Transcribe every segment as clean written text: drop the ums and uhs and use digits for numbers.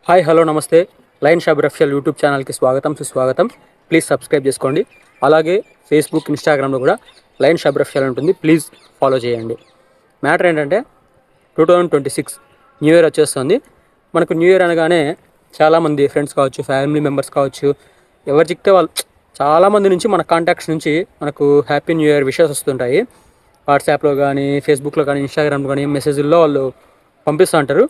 Hi hello నమస్తే. Lion షాబర్ official YouTube ఛానల్కి స్వాగతం సుస్వాగతం. ప్లీజ్ సబ్స్క్రైబ్ చేసుకోండి. అలాగే ఫేస్బుక్ ఇన్స్టాగ్రామ్లో కూడా లయన్ షాబర్ అఫిషియల్ ఉంటుంది, ప్లీజ్ ఫాలో చేయండి. మ్యాటర్ ఏంటంటే 2026 న్యూ ఇయర్ వచ్చేస్తుంది. మనకు న్యూ ఇయర్ అనగానే చాలామంది ఫ్రెండ్స్ కావచ్చు, ఫ్యామిలీ మెంబర్స్ కావచ్చు, ఎవరు చిక్తే వాళ్ళు చాలామంది నుంచి మన కాంటాక్ట్స్ నుంచి మనకు హ్యాపీ న్యూ ఇయర్ విషెస్ వస్తుంటాయి. వాట్సాప్లో కానీ, ఫేస్బుక్లో కానీ, ఇన్స్టాగ్రామ్లో కానీ మెసేజ్ల్లో వాళ్ళు పంపిస్తూ ఉంటారు.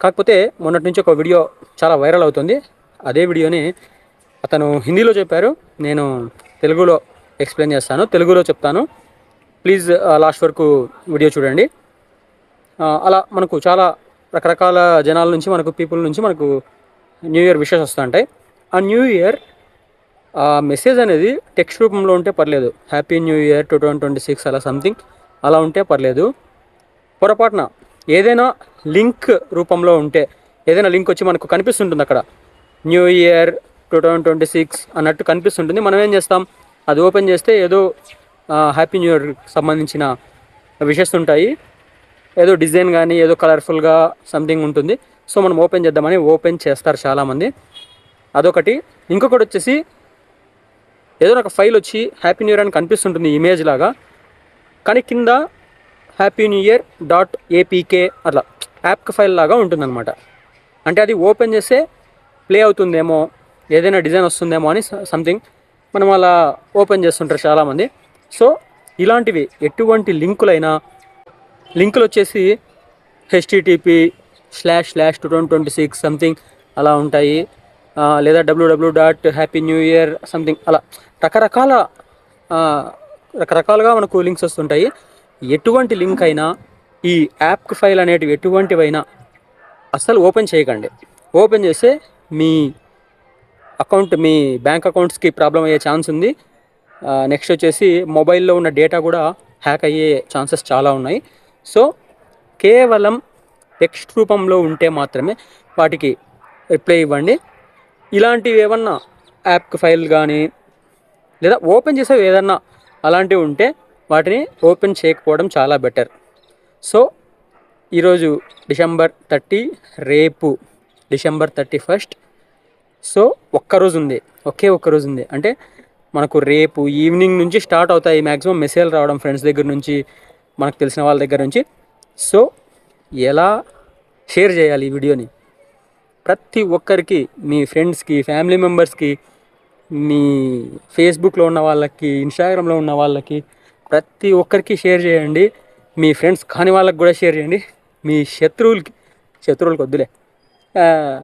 కాకపోతే మొన్నటి నుంచి ఒక వీడియో చాలా వైరల్ అవుతుంది. అదే వీడియోని అతను హిందీలో చెప్పారు, నేను తెలుగులో ఎక్స్ప్లెయిన్ చేస్తాను, తెలుగులో చెప్తాను. ప్లీజ్ లాస్ట్ వరకు వీడియో చూడండి. అలా మనకు చాలా రకరకాల జనాల నుంచి, మనకు పీపుల్ నుంచి మనకు న్యూ ఇయర్ విషెస్ వస్తుంటాయి. ఆ న్యూ ఇయర్ మెసేజ్ అనేది టెక్స్ట్ రూపంలో ఉంటే పర్లేదు, హ్యాపీ న్యూ ఇయర్ 2026 అలా సంథింగ్ అలా ఉంటే పర్లేదు. పొరపాటున ఏదైనా లింక్ రూపంలో ఉంటే, ఏదైనా లింక్ వచ్చి మనకు కనిపిస్తుంటుంది అక్కడ న్యూ ఇయర్ 2026 అన్నట్టు కనిపిస్తుంటుంది. మనం ఏం చేస్తాం, అది ఓపెన్ చేస్తే ఏదో హ్యాపీ న్యూ ఇయర్ సంబంధించిన విషెస్ ఉంటాయి, ఏదో డిజైన్ కానీ ఏదో కలర్ఫుల్గా సంథింగ్ ఉంటుంది. సో మనం ఓపెన్ చేద్దామని ఓపెన్ చేస్తారు చాలామంది. అదొకటి. ఇంకొకటి వచ్చేసి ఏదో ఒక ఫైల్ వచ్చి హ్యాపీ న్యూ ఇయర్ అని కనిపిస్తుంటుంది ఇమేజ్ లాగా, కానీ కింద హ్యాపీ న్యూ ఇయర్ .apk అట్లా యాప్ ఫైల్ లాగా ఉంటుందన్నమాట. అంటే అది ఓపెన్ చేస్తే ప్లే అవుతుందేమో, ఏదైనా డిజైన్ వస్తుందేమో అని సంథింగ్ మనం అలా ఓపెన్ చేస్తుంటారు చాలామంది. సో ఇలాంటివి ఎటువంటి లింకులు వచ్చేసి http://2026 సంథింగ్ అలా ఉంటాయి, లేదా www.happynewyar సంథింగ్ అలా రకరకాలుగా మనకు లింక్స్ వస్తుంటాయి. ఎటువంటి లింక్ అయినా, ఈ యాప్ ఫైల్ అనేటివి ఎటువంటివైనా అస్సలు ఓపెన్ చేయకండి. ఓపెన్ చేస్తే మీ బ్యాంక్ అకౌంట్స్కి ప్రాబ్లం అయ్యే ఛాన్స్ ఉంది. నెక్స్ట్ వచ్చేసి మొబైల్లో ఉన్న డేటా కూడా హ్యాక్ అయ్యే ఛాన్సెస్ చాలా ఉన్నాయి. సో కేవలం టెక్స్ట్ రూపంలో ఉంటే మాత్రమే వాటికి రిప్లై ఇవ్వండి. ఇలాంటివి ఏమన్నా యాప్ ఫైల్ కానీ లేదా ఓపెన్ చేసేవి ఏదన్నా అలాంటివి ఉంటే వాటిని ఓపెన్ చేయకపోవడం చాలా బెటర్. సో ఈరోజు December 30, రేపు December 31. సో ఒకే ఒక్కరోజు ఉంది. అంటే మనకు రేపు ఈవినింగ్ నుంచి స్టార్ట్ అవుతాయి మ్యాక్సిమం మెసేజ్లు రావడం ఫ్రెండ్స్ దగ్గర నుంచి, మనకు తెలిసిన వాళ్ళ దగ్గర నుంచి. సో ఎలా షేర్ చేయాలి ఈ వీడియోని? ప్రతి ఒక్కరికి, మీ ఫ్రెండ్స్కి, ఫ్యామిలీ మెంబర్స్కి, మీ ఫేస్బుక్లో ఉన్న వాళ్ళకి, ఇన్స్టాగ్రామ్లో ఉన్న వాళ్ళకి, ప్రతి ఒక్కరికి షేర్ చేయండి. మీ ఫ్రెండ్స్ కాని వాళ్ళకి కూడా షేర్ చేయండి. మీ శత్రువులకి వద్దులే,